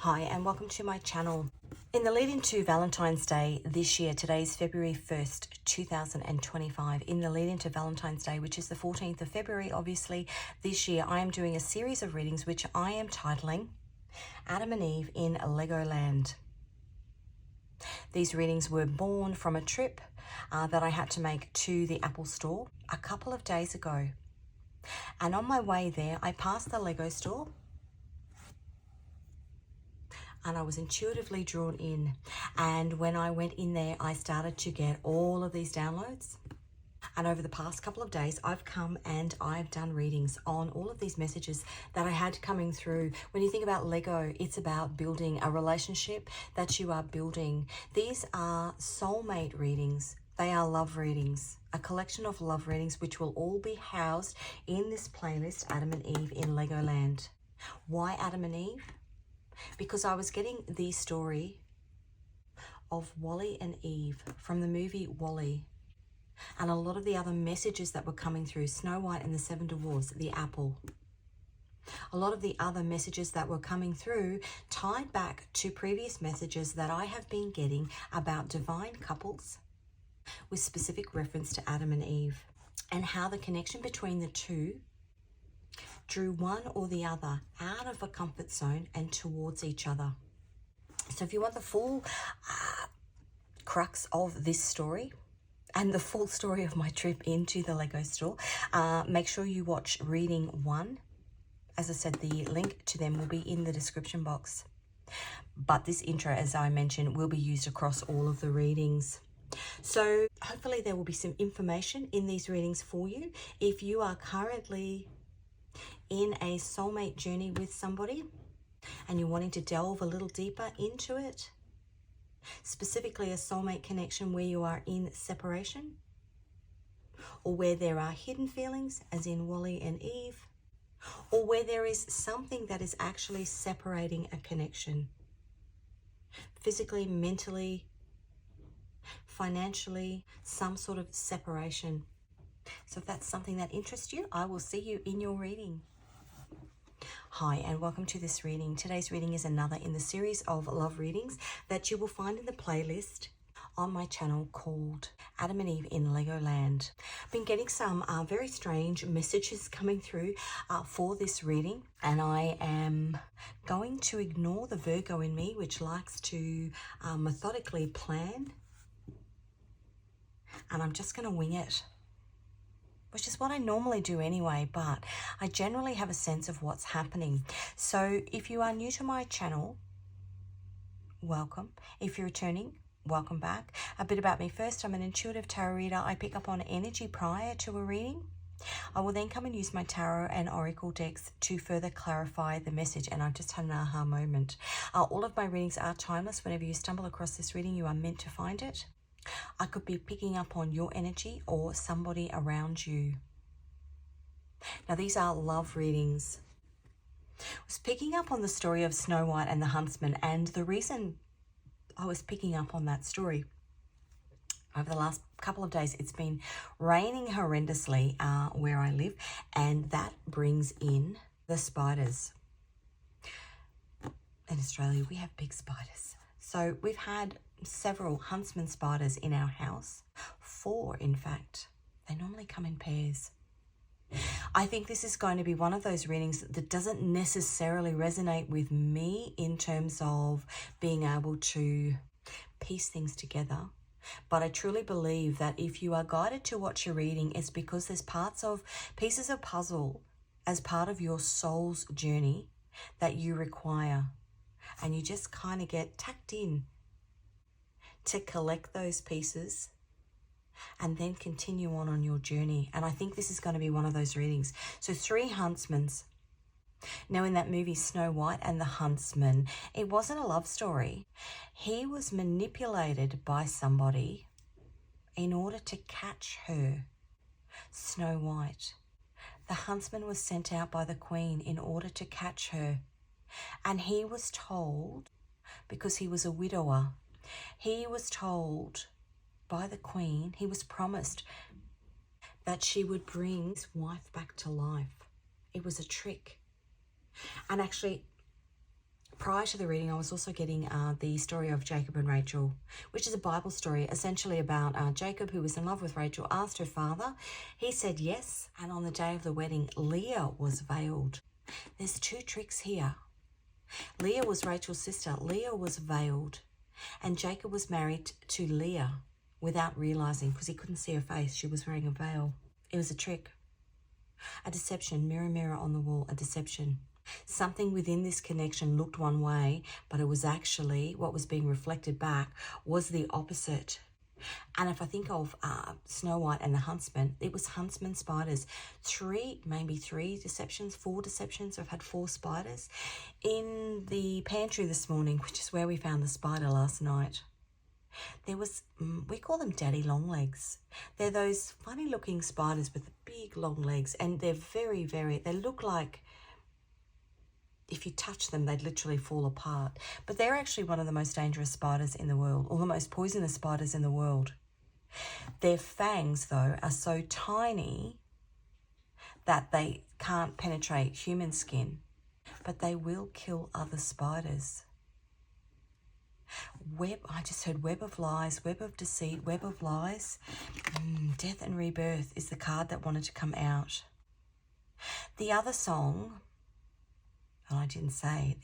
Hi and welcome to my channel. In the lead into Valentine's Day this year, today is February 1st, 2025. In the lead into Valentine's Day, which is the 14th of February, obviously, this year, I am doing a series of readings which I am titling Adam and Eve in Legoland. These readings were born from a trip that I had to make to the Apple store a couple of days ago. And on my way there, I passed the Lego store and I was intuitively drawn in. And when I went in there, I started to get all of these downloads. And over the past couple of days, I've come and I've done readings on all of these messages that I had coming through. When you think about Lego, it's about building a relationship that you are building. These are soulmate readings. They are love readings, a collection of love readings, which will all be housed in this playlist, Adam and Eve in Legoland. Why Adam and Eve? Because I was getting the story of Wally and Eve from the movie Wally, and a lot of the other messages that were coming through, Snow White and the Seven Dwarfs, the apple. A lot of the other messages that were coming through tied back to previous messages that I have been getting about divine couples with specific reference to Adam and Eve, and how the connection between the two drew one or the other out of a comfort zone and towards each other. So if you want the full crux of this story and the full story of my trip into the Lego store, make sure you watch reading 1. As I said, the link to them will be in the description box. But this intro, as I mentioned, will be used across all of the readings. So hopefully there will be some information in these readings for you. If you are currently in a soulmate journey with somebody and you're wanting to delve a little deeper into it, specifically a soulmate connection where you are in separation, or where there are hidden feelings as in Wally and Eve, or where there is something that is actually separating a connection, physically, mentally, financially, some sort of separation. So if that's something that interests you, I will see you in your reading. Hi and welcome to this reading. Today's reading is another in the series of love readings that you will find in the playlist on my channel called Adam and Eve in Legoland. I've been getting some very strange messages coming through for this reading, and I am going to ignore the Virgo in me, which likes to methodically plan, and I'm just going to wing it, which is what I normally do anyway, but I generally have a sense of what's happening. So if you are new to my channel, welcome. If you're returning, welcome back. A bit about me first. I'm an intuitive tarot reader. I pick up on energy prior to a reading. I will then come and use my tarot and oracle decks to further clarify the message, and I've just had an aha moment. All of my readings are timeless. Whenever you stumble across this reading, you are meant to find it. I could be picking up on your energy or somebody around you. Now, these are love readings. I was picking up on the story of Snow White and the Huntsman, and the reason I was picking up on that story, over the last couple of days, it's been raining horrendously where I live, and that brings in the spiders. In Australia, we have big spiders. So we've had several Huntsman spiders in our house. 4, in fact. They normally come in pairs. I think this is going to be one of those readings that doesn't necessarily resonate with me in terms of being able to piece things together. But I truly believe that if you are guided to watch your reading, it's because there's pieces of puzzle as part of your soul's journey that you require. And you just kind of get tucked in to collect those pieces and then continue on your journey. And I think this is going to be one of those readings. So 3 Huntsmans. Now, in that movie Snow White and the Huntsman, it wasn't a love story. He was manipulated by somebody in order to catch her, Snow White. The huntsman was sent out by the queen in order to catch her. And he was told, because he was a widower, he was told by the queen, he was promised that she would bring his wife back to life. It was a trick. And actually, Prior to the reading, I was also getting the story of Jacob and Rachel, which is a Bible story essentially about Jacob, who was in love with Rachel, asked her father. He said yes, and on the day of the wedding, Leah was veiled. There's two tricks here. Leah was Rachel's sister. Leah was veiled, and Jacob was married to Leah without realizing, because he couldn't see her face. She was wearing a veil. It was a trick, a deception. Mirror, mirror on the wall, a deception. Something within this connection looked one way, but it was actually what was being reflected back was the opposite. And if I think of Snow White and the Huntsman, it was Huntsman spiders. Maybe three deceptions, 4 deceptions. I've had 4 spiders. In the pantry this morning, which is where we found the spider last night, there was, we call them daddy long legs. They're those funny looking spiders with the big long legs, and they're very, they look like, if you touch them, they'd literally fall apart. But they're actually one of the most dangerous spiders in the world, or the most poisonous spiders in the world. Their fangs, though, are so tiny that they can't penetrate human skin, but they will kill other spiders. I just heard web of lies, web of deceit, web of lies. Death and rebirth is the card that wanted to come out. The other song, I didn't say,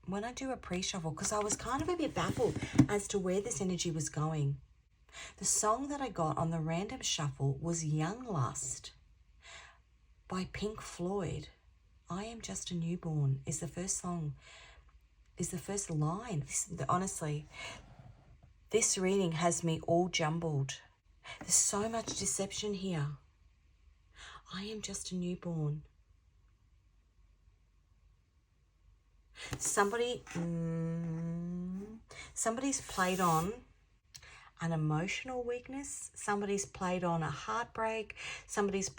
when I do a pre-shuffle, because I was kind of a bit baffled as to where this energy was going. The song that I got on the random shuffle was Young Lust by Pink Floyd. I Am Just a Newborn is the first song, is the first line. Honestly, this reading has me all jumbled. There's so much deception here. I am just a newborn. Somebody's played on an emotional weakness. Somebody's played on a heartbreak. Somebody's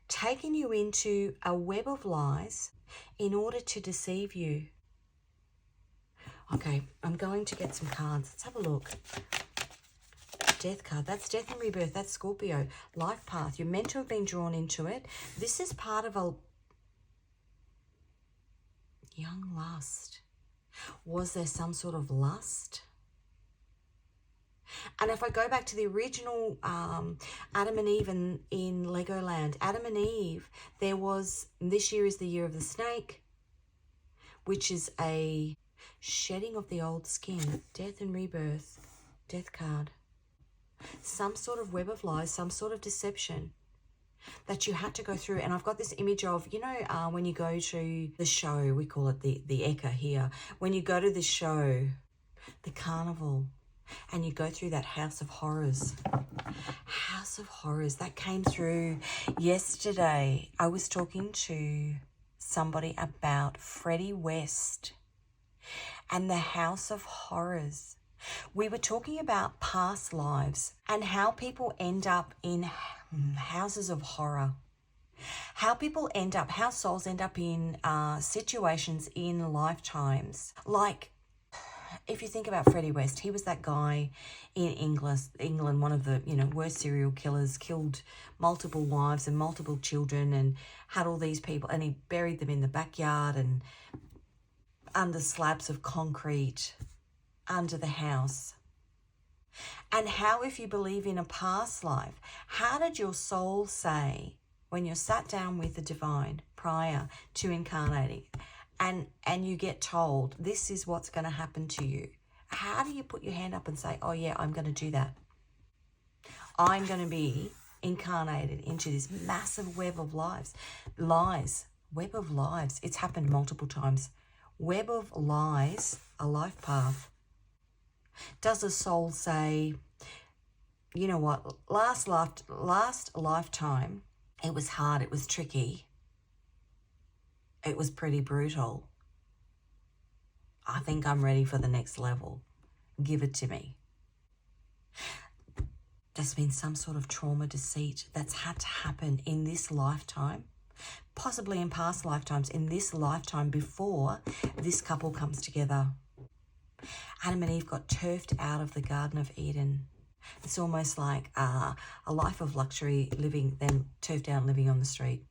taken you into a web of lies in order to deceive you. Okay, I'm going to get some cards. Let's have a look. Death card. That's death and rebirth. That's Scorpio. Life path. You're meant to have been drawn into it. This is part of a young lust. Was there some sort of lust? And if I go back to the original Adam and Eve in Legoland, Adam and Eve, this year is the year of the snake, which is a shedding of the old skin. Death and rebirth. Death card. Some sort of web of lies, some sort of deception that you had to go through. And I've got this image of, when you go to the show, we call it the Eka here. When you go to the show, the carnival, and you go through that house of horrors. House of horrors. That came through yesterday. I was talking to somebody about Freddie West and the house of horrors. We were talking about past lives and how people end up in houses of horror. How souls end up in situations in lifetimes. Like, if you think about Freddie West, he was that guy in England, one of the worst serial killers, killed multiple wives and multiple children and had all these people, and he buried them in the backyard and under slabs of concrete under the house. And how, if you believe in a past life, how did your soul say when you're sat down with the divine prior to incarnating and you get told this is what's going to happen to you? How do you put your hand up and say, oh yeah, I'm going to do that? I'm going to be incarnated into this massive web of lies. Web of lies. It's happened multiple times. Web of lies, a life path. Does a soul say, you know what, last lifetime, it was hard, it was tricky, it was pretty brutal. I think I'm ready for the next level. Give it to me. There's been some sort of trauma, deceit that's had to happen in this lifetime, possibly in past lifetimes, in this lifetime before this couple comes together. Adam and Eve got turfed out of the Garden of Eden. It's almost like a life of luxury living, then turfed out living on the street.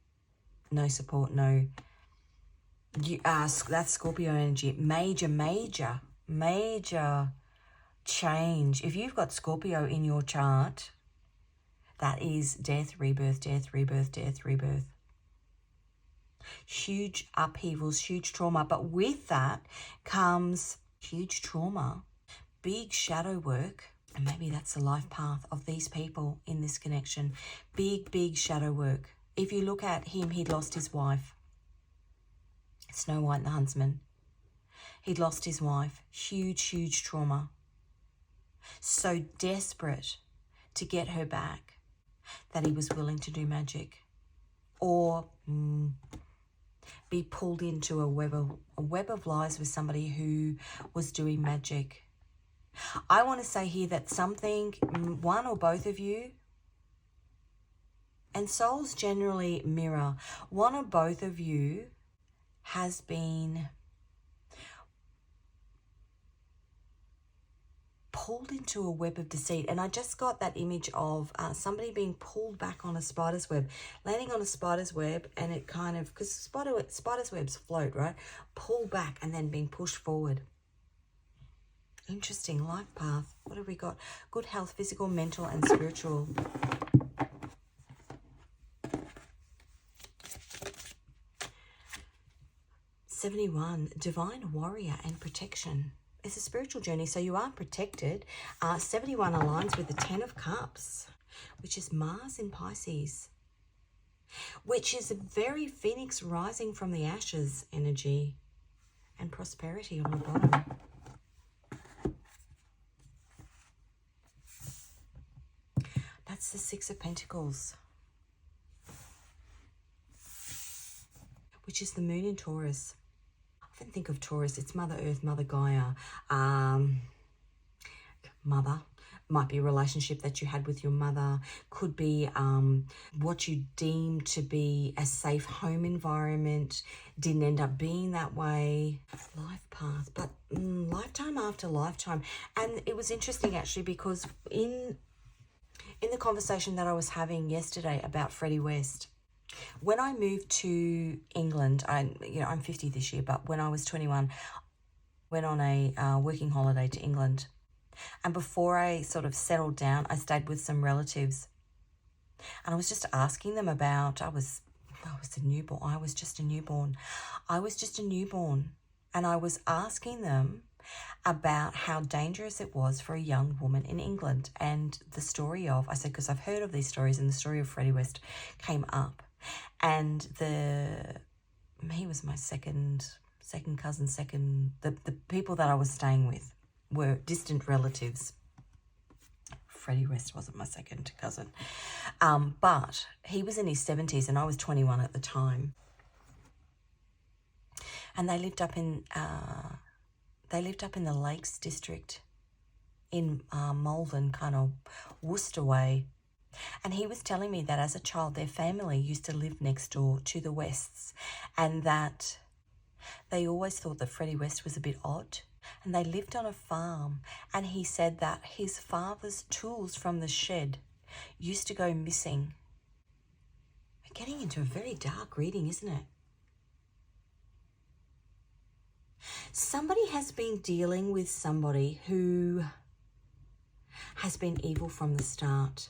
No support, no That's Scorpio energy. Major change. If you've got Scorpio in your chart, that is death, rebirth, death, rebirth, death, rebirth. Huge upheavals, huge trauma. But with that comes huge trauma, big shadow work. And maybe that's the life path of these people in this connection. Big shadow work. If you look at him, he'd lost his wife. Snow White and the Huntsman. He'd lost his wife. Huge trauma. So desperate to get her back that he was willing to do magic. Or be pulled into a web of lies with somebody who was doing magic. I want to say here that something, one or both of you, and souls generally mirror, one or both of you has been pulled into a web of deceit. And I just got that image of somebody being pulled back on a spider's web, landing on a spider's web, and it kind of, because spider's webs float, right? Pull back and then being pushed forward. Interesting life path. What have we got? Good health, physical, mental, and spiritual. $71, divine warrior and protection. It's a spiritual journey, so you are protected. 71 aligns with the 10 of Cups, which is Mars in Pisces, which is a very phoenix rising from the ashes energy, and prosperity on the bottom. That's the Six of Pentacles, which is the moon in Taurus. I often think of Taurus, it's Mother Earth, Mother Gaia. Mother might be a relationship that you had with your mother, could be what you deemed to be a safe home environment, didn't end up being that way. Life path, but lifetime after lifetime. And it was interesting actually, because in the conversation that I was having yesterday about Freddie West, when I moved to England, I'm 50 this year, but when I was 21, went on a working holiday to England. And before I sort of settled down, I stayed with some relatives. And I was just asking them about, I was a newborn. I was just a newborn. And I was asking them about how dangerous it was for a young woman in England. And the story of, I said, because I've heard of these stories, and the story of Freddie West came up. And he was my second cousin, the people that I was staying with were distant relatives. Freddie West wasn't my second cousin. But he was in his 70s and I was 21 at the time. And they lived up in the Lakes District in Malvern, kind of Worcester way. And he was telling me that as a child, their family used to live next door to the Wests, and that they always thought that Freddie West was a bit odd. And they lived on a farm, and he said that his father's tools from the shed used to go missing. We're getting into a very dark reading, isn't it? Somebody has been dealing with somebody who has been evil from the start.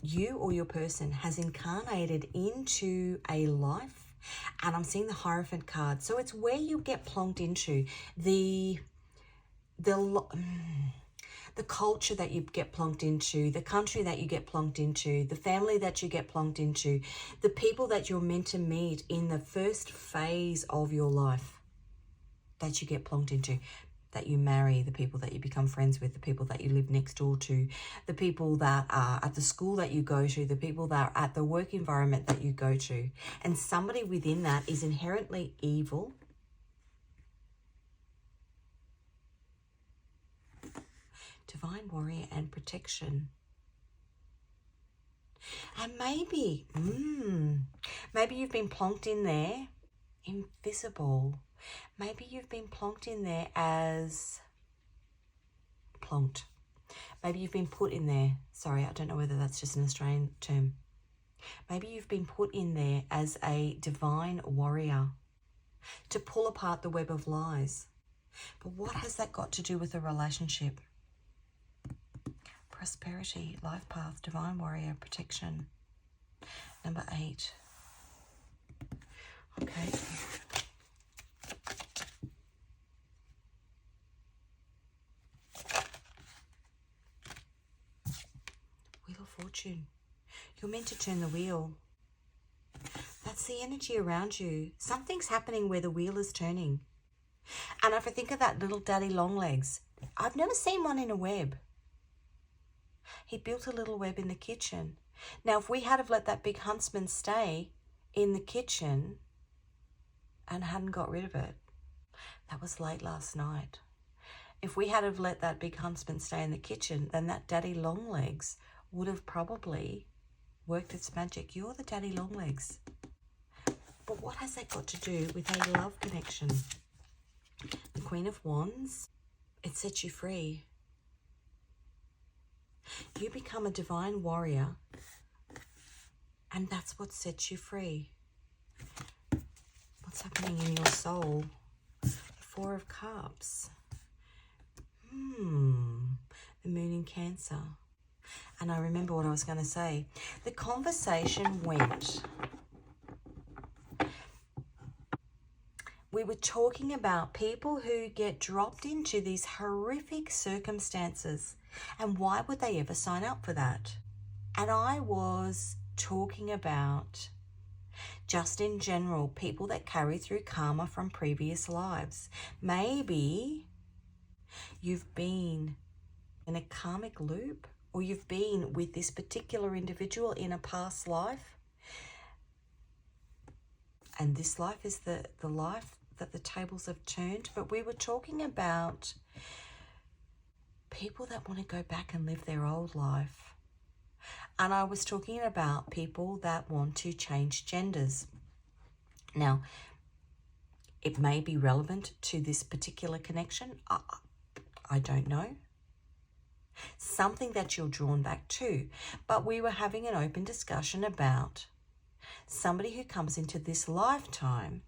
You or your person has incarnated into a life, and I'm seeing the Hierophant card. So it's where you get plonked into, the culture that you get plonked into, the country that you get plonked into, the family that you get plonked into, the people that you're meant to meet in the first phase of your life that you get plonked into, that you marry, the people that you become friends with, the people that you live next door to, the people that are at the school that you go to, the people that are at the work environment that you go to. And somebody within that is inherently evil. Divine warrior and protection. And maybe you've been plonked in there, invisible. Maybe you've been plonked in there as plonked. Maybe you've been put in there. Sorry, I don't know whether that's just an Australian term. Maybe you've been put in there as a divine warrior to pull apart the web of lies. But what has that got to do with a relationship? Prosperity, life path, divine warrior, protection. Number 8. Okay. Wheel of Fortune. You're meant to turn the wheel. That's the energy around you. Something's happening where the wheel is turning. And if I think of that little daddy long legs, I've never seen one in a web. He built a little web in the kitchen. Now, if we had have let that big huntsman stay in the kitchen and hadn't got rid of it, that was late last night. If we had have let that big huntsman stay in the kitchen, then that daddy long legs would have probably worked its magic. You're the daddy long legs. But what has that got to do with a love connection? The Queen of Wands, it sets you free. You become a divine warrior, and that's what sets you free. What's happening in your soul? The Four of Cups. The Moon in Cancer. And I remember what I was going to say. The conversation went. We were talking about people who get dropped into these horrific circumstances, and why would they ever sign up for that? And I was talking about, just in general, people that carry through karma from previous lives. Maybe you've been in a karmic loop, or you've been with this particular individual in a past life, and this life is the life that the tables have turned. But we were talking about people that want to go back and live their old life. And I was talking about people that want to change genders. Now, it may be relevant to this particular connection. I don't know. Something that you're drawn back to. But we were having an open discussion about somebody who comes into this lifetime,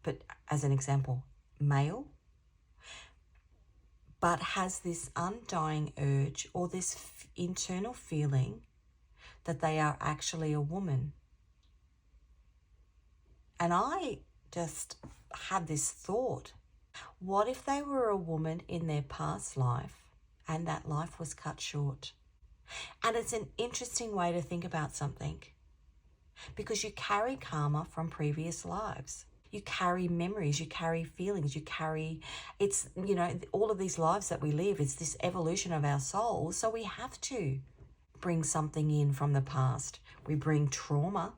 but as an example, male, but has this undying urge or this internal feeling that they are actually a woman. And I just had this thought, what if they were a woman in their past life and that life was cut short? And it's an interesting way to think about something, because you carry karma from previous lives. You carry memories, you carry feelings, you carry, it's, you know, all of these lives that we live, it's this evolution of our soul. So we have to bring something in from the past. We bring trauma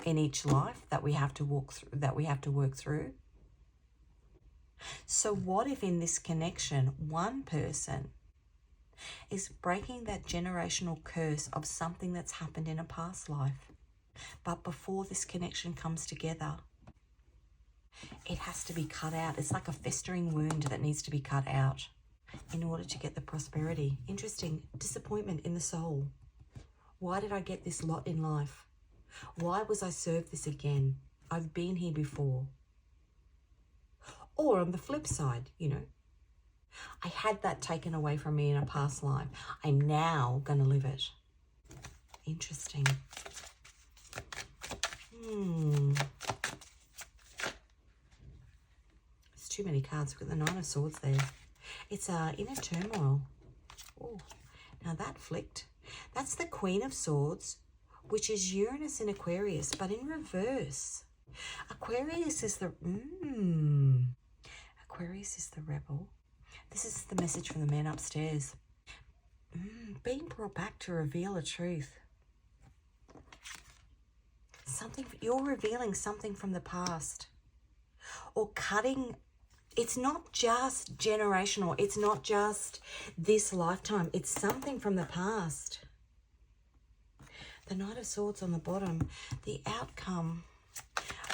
in each life that we have to walk through, that we have to work through. So what if in this connection, one person is breaking that generational curse of something that's happened in a past life? But before this connection comes together, it has to be cut out. It's like a festering wound that needs to be cut out in order to get the prosperity. Interesting. Disappointment in the soul. Why did I get this lot in life? Why was I served this again? I've been here before. Or on the flip side, you know, I had that taken away from me in a past life. I'm now going to live it. Interesting. There's too many cards. We've got the Nine of Swords there. It's inner turmoil. Oh, now that flicked. That's the Queen of Swords, which is Uranus in Aquarius, but in reverse. Aquarius is the Aquarius is the rebel. This is the message from the man upstairs. Being brought back to reveal a truth. Something, you're revealing something from the past. Or cutting, it's not just generational. It's not just this lifetime. It's something from the past. The Knight of Swords on the bottom. The outcome.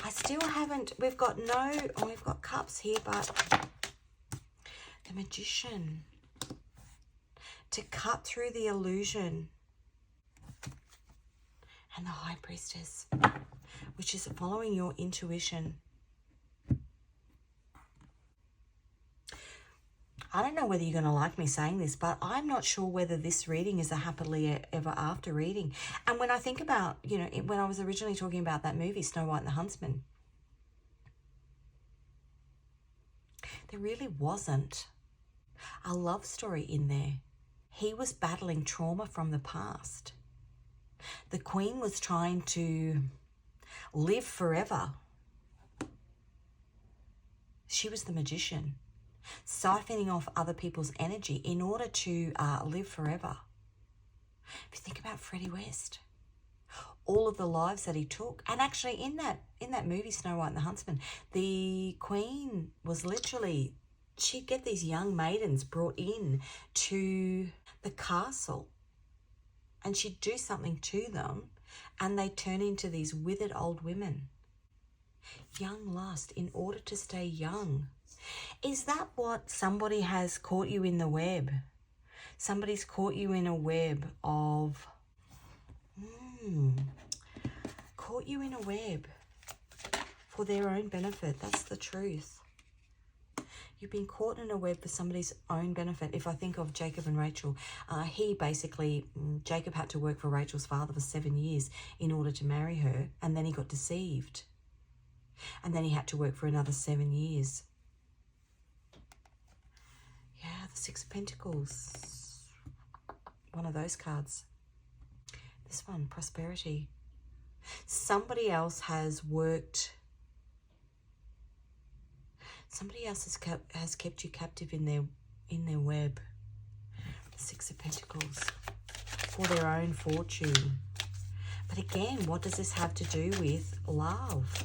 I still haven't, we've got cups here, but the Magician. To cut through the illusion. and the High Priestess, which is following your intuition. I don't know whether you're going to like me saying this, but I'm not sure whether this reading is a happily ever after reading. And when I think about, you know, when I was originally talking about that movie, Snow White and the Huntsman, there really wasn't a love story in there. He was battling trauma from the past. The Queen was trying to live forever. She was the magician, siphoning off other people's energy in order to live forever. If you think about Freddie West, all of the lives that he took, and actually in that movie Snow White and the Huntsman, the Queen was literally, she'd get these young maidens brought in to the castle, and she'd do something to them, and they turn into these withered old women. Young lust in order to stay young. Is that what somebody has caught you in the web? Somebody's caught you in a web of... caught you in a web for their own benefit. That's the truth. You've been caught in a web for somebody's own benefit. If I think of Jacob and Rachel, Jacob had to work for Rachel's father for 7 years in order to marry her, and then he got deceived. And then he had to work for another 7 years. Yeah, the Six of Pentacles. One of those cards. This one, prosperity. Somebody else has worked. Somebody else has kept you captive in their web. The Six of Pentacles. For their own fortune. But again, what does this have to do with love?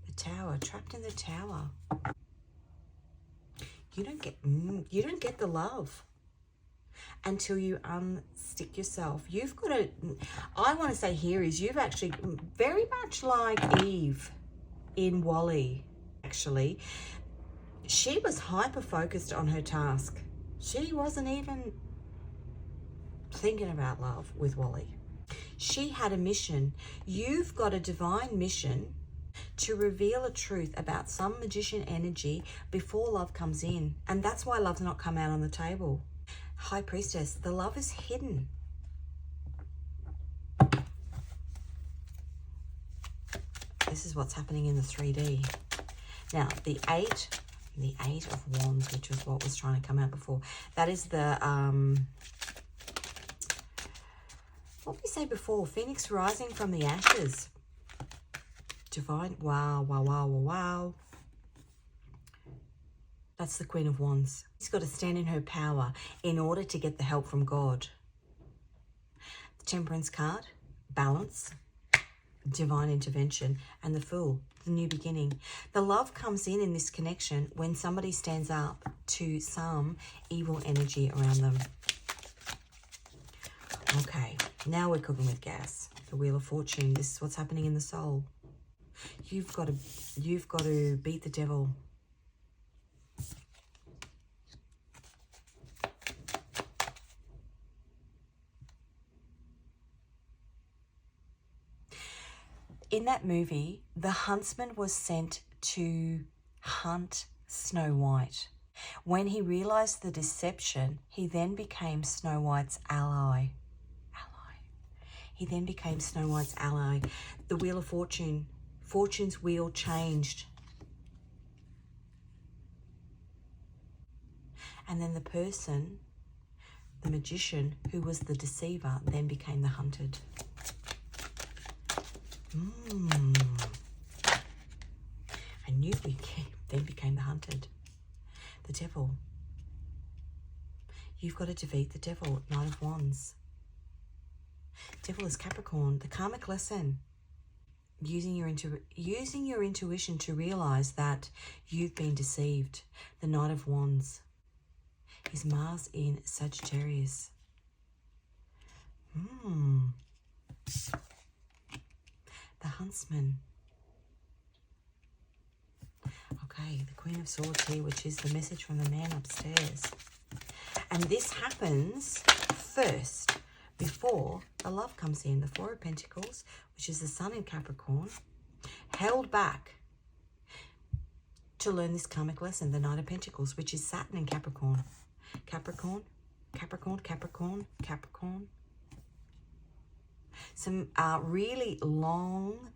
The Tower, trapped in the Tower. You don't get the love until you unstick yourself. You've got to, I want to say here is you've actually, very much like Eve in Wall-E, actually, she was hyper-focused on her task. She wasn't even thinking about love with Wall-E. She had a mission. You've got a divine mission to reveal a truth about some magician energy before love comes in. And that's why love's not come out on the table. High Priestess, the love is hidden. This is what's happening in the 3D. Now, the Eight of Wands, which was what was trying to come out before. That is the, what did we say before? Phoenix rising from the ashes. Divine, wow, wow, wow, wow, wow. That's the Queen of Wands. She's got to stand in her power in order to get the help from God. The Temperance card, balance, divine intervention, and the Fool, the new beginning. The love comes in this connection when somebody stands up to some evil energy around them. Okay, now we're cooking with gas. The Wheel of Fortune, this is what's happening in the soul. You've got to beat the devil. In that movie, the Huntsman was sent to hunt Snow White. When he realized the deception, he then became Snow White's ally. He then became Snow White's ally. The Wheel of Fortune. Fortune's wheel changed. And then the person, the magician, who was the deceiver, then became the hunted. I knew we then became the hunted. The devil. You've got to defeat the devil. Knight of Wands. Devil is Capricorn. The karmic lesson. Using your intuition to realize that you've been deceived. The Knight of Wands is Mars in Sagittarius. The Huntsman. Okay, the Queen of Swords here, which is the message from the man upstairs. And this happens first before the love comes in. The Four of Pentacles, which is the Sun in Capricorn, held back to learn this karmic lesson. The Knight of Pentacles, which is Saturn in Capricorn. Capricorn, Capricorn, Capricorn, Capricorn. Some really long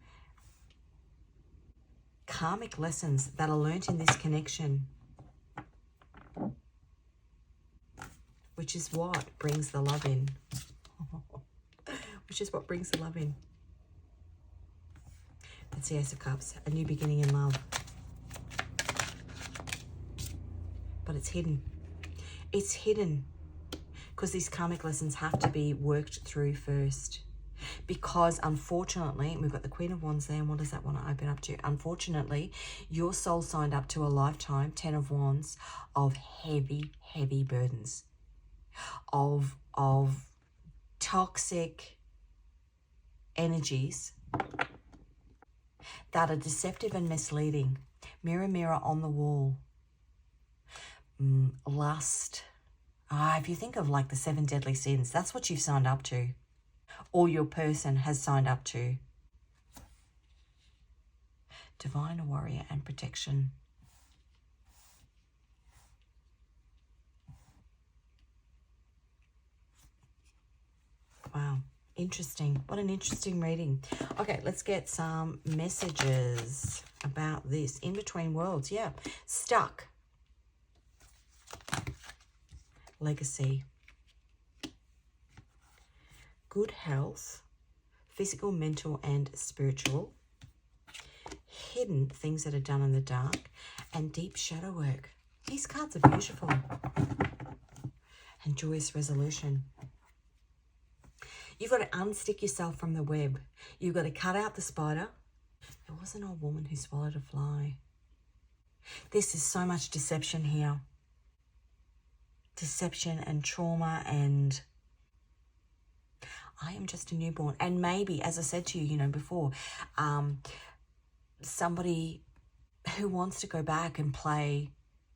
karmic lessons that are learnt in this connection, which is what brings the love in. Which is what brings the love in. That's the Ace of Cups, a new beginning in love. But it's hidden. It's hidden because these karmic lessons have to be worked through first. Because unfortunately, we've got the Queen of Wands there, and what does that want to open up to? Unfortunately, your soul signed up to a lifetime, 10 of Wands, of heavy, heavy burdens. Of toxic energies that are deceptive and misleading. Mirror, mirror on the wall. Lust. If you think of like the 7 deadly sins, that's what you've signed up to. Or your person has signed up to. Divine warrior and protection. Wow, interesting. What an interesting reading. Okay, let's get some messages about this. In between worlds, yeah. Stuck. Legacy. Good health. Physical, mental, and spiritual. Hidden, things that are done in the dark. And deep shadow work. These cards are beautiful. And joyous resolution. You've got to unstick yourself from the web. You've got to cut out the spider. There was an old woman who swallowed a fly. This is so much deception here. Deception and trauma, and I am just a newborn. And maybe, as I said to you, you know, before, somebody who wants to go back and play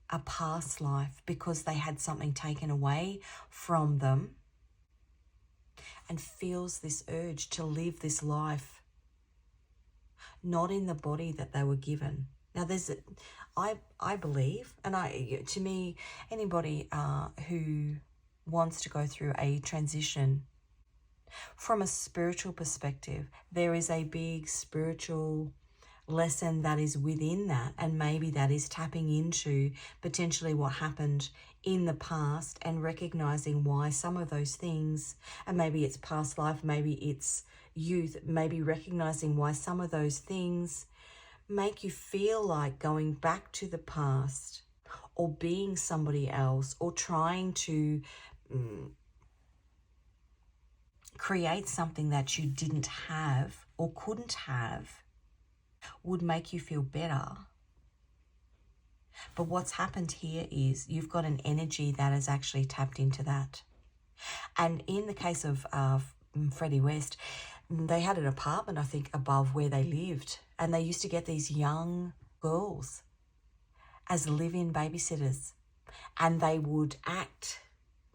a past life because they had something taken away from them, and feels this urge to live this life not in the body that they were given. Now, I believe, and to me, anybody who wants to go through a transition from a spiritual perspective, there is a big spiritual lesson that is within that, and maybe that is tapping into potentially what happened in the past and recognizing why some of those things, and maybe it's past life, maybe it's youth, maybe recognizing why some of those things make you feel like going back to the past or being somebody else or trying to create something that you didn't have or couldn't have would make you feel better. But what's happened here is you've got an energy that has actually tapped into that. And in the case of Freddie West, they had an apartment, I think, above where they lived. And they used to get these young girls as live-in babysitters. And they would act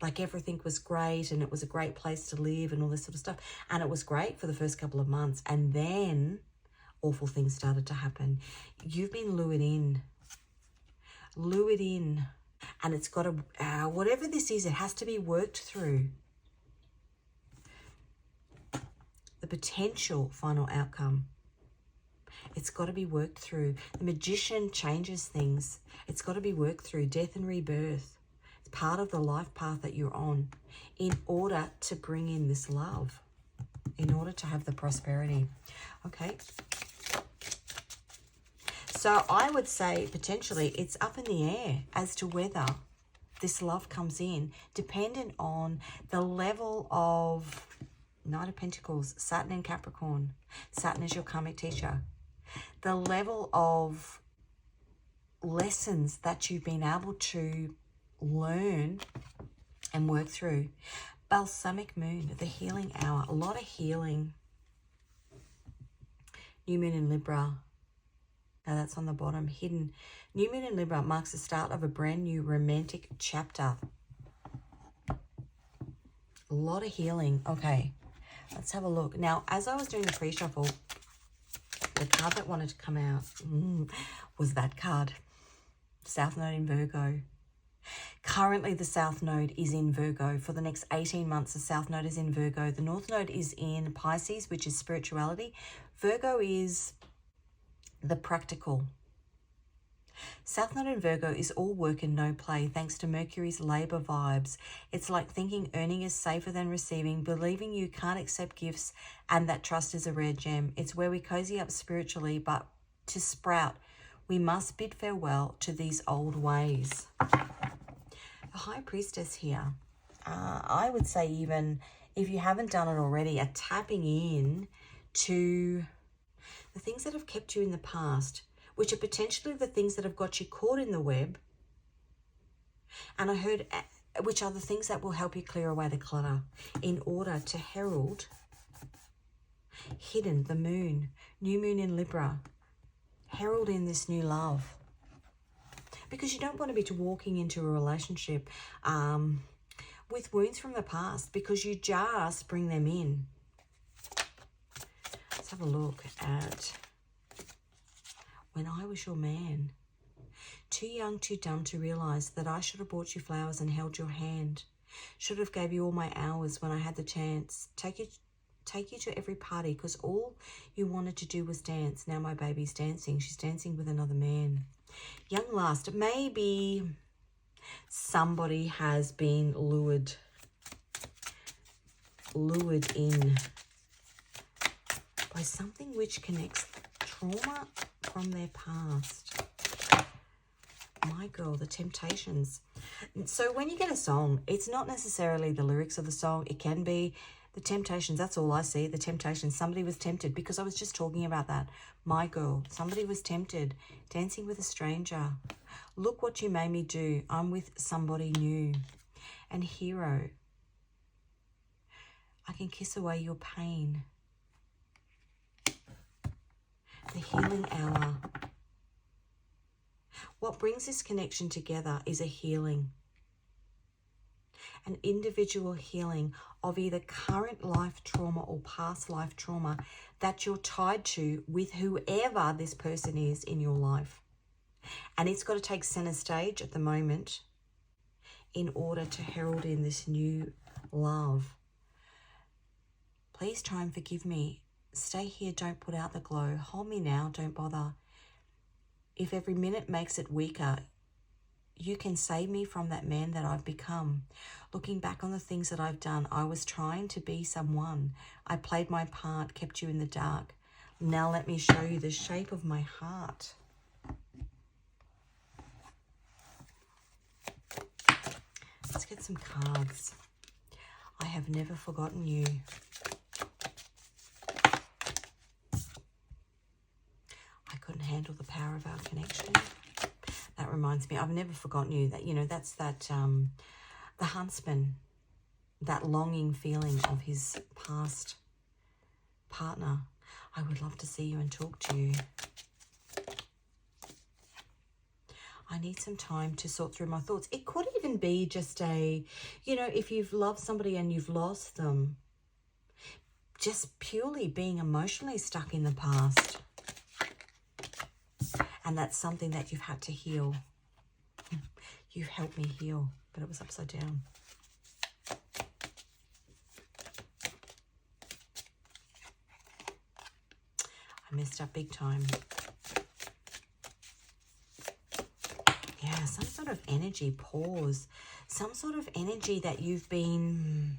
like everything was great and it was a great place to live and all this sort of stuff. And it was great for the first couple of months. And then awful things started to happen. You've been lured in. Lured in. And it's got to, whatever this is, it has to be worked through. The potential final outcome. It's got to be worked through. The magician changes things. It's got to be worked through. Death and rebirth. It's part of the life path that you're on in order to bring in this love, in order to have the prosperity. Okay. So I would say potentially it's up in the air as to whether this love comes in, dependent on the level of Knight of Pentacles, Saturn in Capricorn. Saturn is your karmic teacher. The level of lessons that you've been able to learn and work through. Balsamic moon, the healing hour, a lot of healing. New moon in Libra. Now that's on the bottom, hidden. New moon in Libra marks the start of a brand new romantic chapter. A lot of healing. Okay, let's have a look. Now, as I was doing the pre-shuffle, the card that wanted to come out was that card. South Node in Virgo. Currently, the South Node is in Virgo. For the next 18 months, the South Node is in Virgo. The North Node is in Pisces, which is spirituality. Virgo is the practical. South Node in Virgo is all work and no play, thanks to Mercury's labor vibes. It's like thinking earning is safer than receiving, believing you can't accept gifts, and that trust is a rare gem. It's where we cozy up spiritually, but to sprout, we must bid farewell to these old ways. The High Priestess here, I would say, even if you haven't done it already, are tapping in to the things that have kept you in the past, which are potentially the things that have got you caught in the web. And I heard, which are the things that will help you clear away the clutter in order to herald hidden, the moon, new moon in Libra, herald in this new love. Because you don't want to be walking into a relationship with wounds from the past, because you just bring them in. Let's have a look at When I Was Your Man. Too young, too dumb to realise that I should have bought you flowers and held your hand. Should have gave you all my hours when I had the chance. Take you to every party, because all you wanted to do was dance. Now my baby's dancing. She's dancing with another man. Young lust. Maybe somebody has been lured in by something which connects trauma from their past. My girl, the temptations. So when you get a song, it's not necessarily the lyrics of the song. It can be the temptations. That's all I see, the temptations. Somebody was tempted, because I was just talking about that. My girl, somebody was tempted, dancing with a stranger. Look what you made me do. I'm with somebody new. And hero, I can kiss away your pain. The healing hour. What brings this connection together is a healing. An individual healing of either current life trauma or past life trauma that you're tied to with whoever this person is in your life. And it's got to take center stage at the moment in order to herald in this new love. Please try and forgive me. Stay here, don't put out the glow. Hold me now, don't bother. If every minute makes it weaker, you can save me from that man that I've become. Looking back on the things that I've done, I was trying to be someone. I played my part, kept you in the dark. Now let me show you the shape of my heart. Let's get some cards. I have never forgotten you. I couldn't handle the power of our connection. That reminds me, I've never forgotten you. That, you know, that's that, the Huntsman, that longing feeling of his past partner. I would love to see you and talk to you. I need some time to sort through my thoughts. It could even be just a, you know, if you've loved somebody and you've lost them, just purely being emotionally stuck in the past. And that's something that you've had to heal. You've helped me heal, but it was upside down. I messed up big time. Yeah, some sort of energy pause. Some sort of energy that you've been,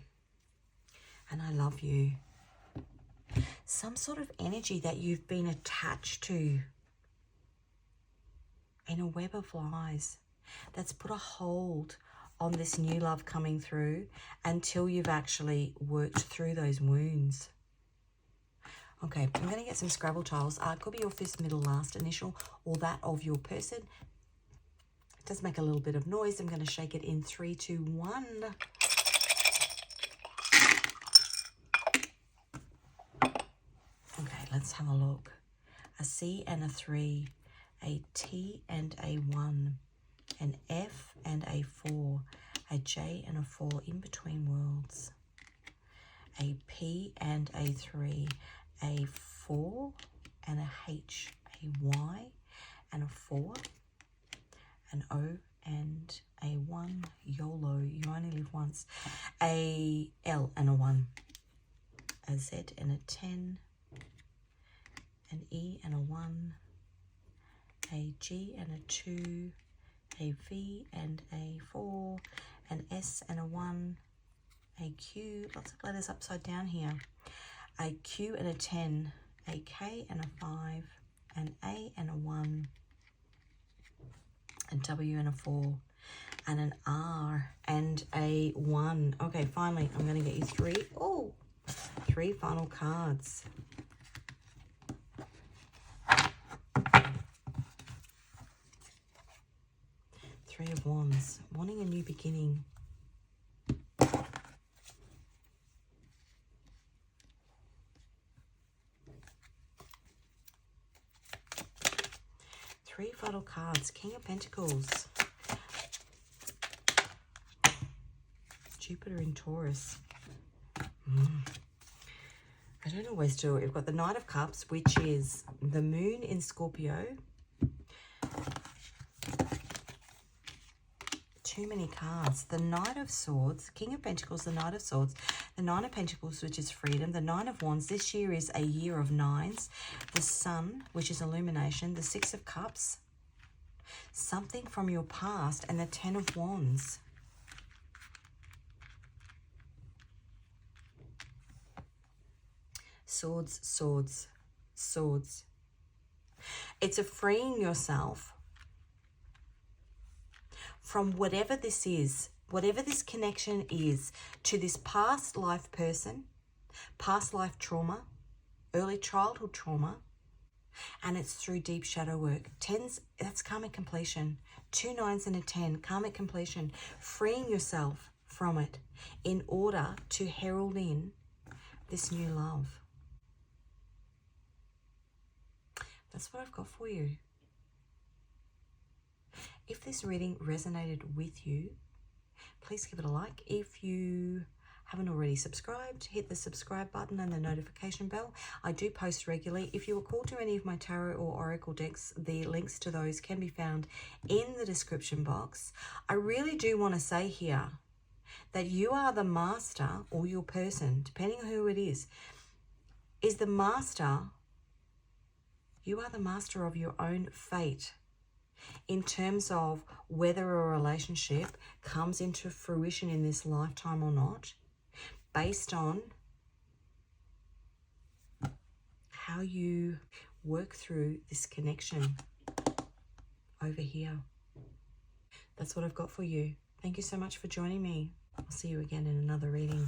and I love you. Some sort of energy that you've been attached to in a web of lies that's put a hold on this new love coming through until you've actually worked through those wounds. Okay, I'm going to get some Scrabble tiles. It could be your first, middle, last initial, or that of your person. It does make a little bit of noise. I'm going to shake it in 3, 2, 1. Okay, let's have a look. A C and a 3. A T and a 1, an F and a 4, a J and a 4, in between worlds. a P and a 3, a 4 and a H, a Y and a 4, an O and a 1, YOLO, you only live once, a L and a 1, a Z and a 10, an E and a 1, a G and a 2, a V and a 4, an S and a 1, a Q, lots of letters upside down here, a Q and a 10, a K and a 5, an A and a 1, a W and a 4, and an R and a 1. Okay, finally, I'm going to get you three final cards. Three of Wands, wanting a new beginning. Three final cards, King of Pentacles, Jupiter in Taurus. I don't always do it. We've got the Knight of Cups, which is the Moon in Scorpio. Too many cards. The Knight of Swords, King of Pentacles, the Knight of Swords, the Nine of Pentacles, which is freedom, the Nine of Wands. This year is a year of nines. The Sun, which is illumination, the Six of Cups, something from your past, and the Ten of Wands. Swords, swords, swords. It's a freeing yourself from whatever this is, whatever this connection is to this past life person, past life trauma, early childhood trauma, and it's through deep shadow work. Tens, that's karmic completion. 2 9s and a 10, karmic completion. Freeing yourself from it in order to herald in this new love. That's what I've got for you. If this reading resonated with you, please give it a like. If you haven't already subscribed, hit the subscribe button and the notification bell. I do post regularly. If you were called to any of my tarot or oracle decks, the links to those can be found in the description box. I really do want to say here that you are the master, or your person, depending on who it is the master. You are the master of your own fate in terms of whether a relationship comes into fruition in this lifetime or not, based on how you work through this connection over here. That's what I've got for you. Thank you so much for joining me. I'll see you again in another reading.